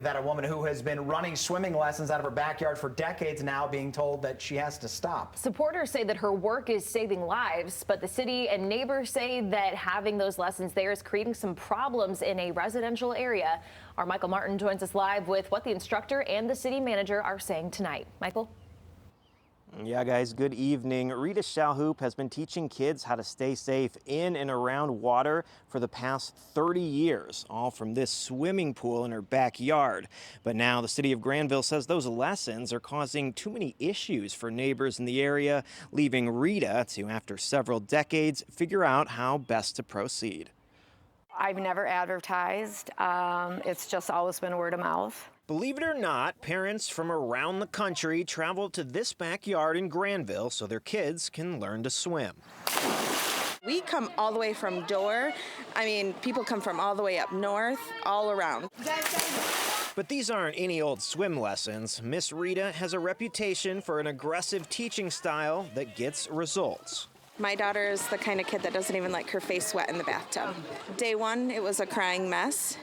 That a woman who has been running swimming lessons out of her backyard for decades now being told that she has to stop. Supporters say that her work is saving lives, but the city and neighbors say that having those lessons there is creating some problems in a residential area. Our Michael Martin joins us live with what the instructor and the city manager are saying tonight. Michael? Yeah, guys, good evening. Rita Shalhoub has been teaching kids how to stay safe in and around water for the past 30 years, all from this swimming pool in her backyard. But now the city of Granville says those lessons are causing too many issues for neighbors in the area, leaving Rita to, after several decades, figure out how best to proceed. I've never advertised. It's just always been word of mouth. Believe it or not, parents from around the country travel to this backyard in Granville so their kids can learn to swim. We come all the way from Door. I mean, people come from all the way up north, all around. But these aren't any old swim lessons. Miss Rita has a reputation for an aggressive teaching style that gets results. My daughter is the kind of kid that doesn't even like her face wet in the bathtub. Day 1, it was a crying mess.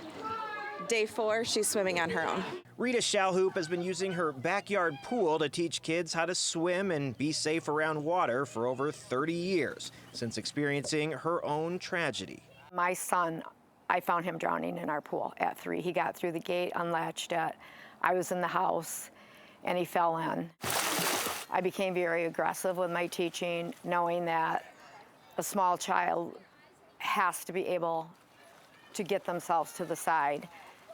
Day 4, she's swimming on her own. Rita Shalhoub has been using her backyard pool to teach kids how to swim and be safe around water for over 30 years, since experiencing her own tragedy. My son, I found him drowning in our pool at 3. He got through the gate, unlatched it. I was in the house, and he fell in. I became very aggressive with my teaching, knowing that a small child has to be able to get themselves to the side.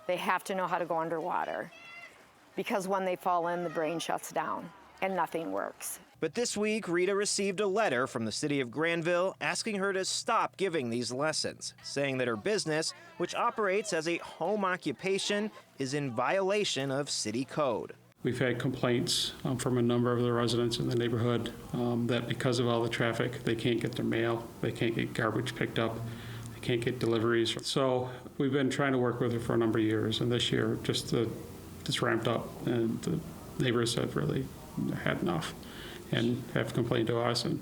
They have to know how to go underwater, because when they fall in, the brain shuts down and nothing works. But this week, Rita received a letter from the city of Granville asking her to stop giving these lessons, saying that her business, which operates as a home occupation, is in violation of city code. We've had complaints from a number of the residents in the neighborhood that because of all the traffic, they can't get their mail, they can't get garbage picked up, they can't get deliveries. So we've been trying to work with her for a number of years, and this year just ramped up, and the neighbors have really had enough and have complained to us and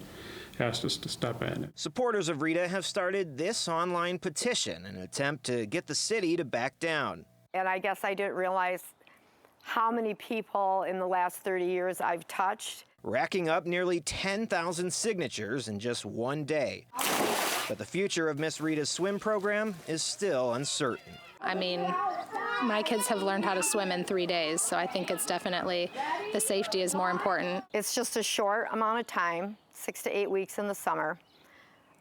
asked us to step in. Supporters of Rita have started this online petition in an attempt to get the city to back down. And I guess I didn't realize how many people in the last 30 years I've touched. Racking up nearly 10,000 signatures in just one day. But the future of Miss Rita's swim program is still uncertain. I mean, my kids have learned how to swim in 3 days, so I think it's definitely, the safety is more important. It's just a short amount of time, 6 to 8 weeks in the summer,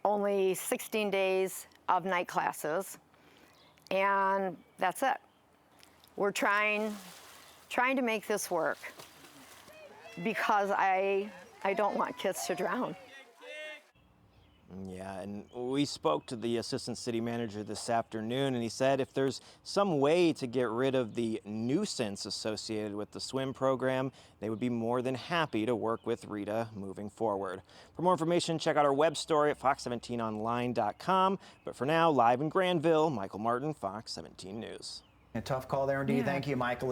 only 16 days of night classes, and that's it. We're trying to make this work because I don't want kids to drown. Yeah, and we spoke to the assistant city manager this afternoon, and he said if there's some way to get rid of the nuisance associated with the swim program, they would be more than happy to work with Rita moving forward. For more information, check out our web story at fox17online.com. But for now, live in Granville, Michael Martin, Fox 17 News. A tough call there indeed. Yeah. Thank you, Michael.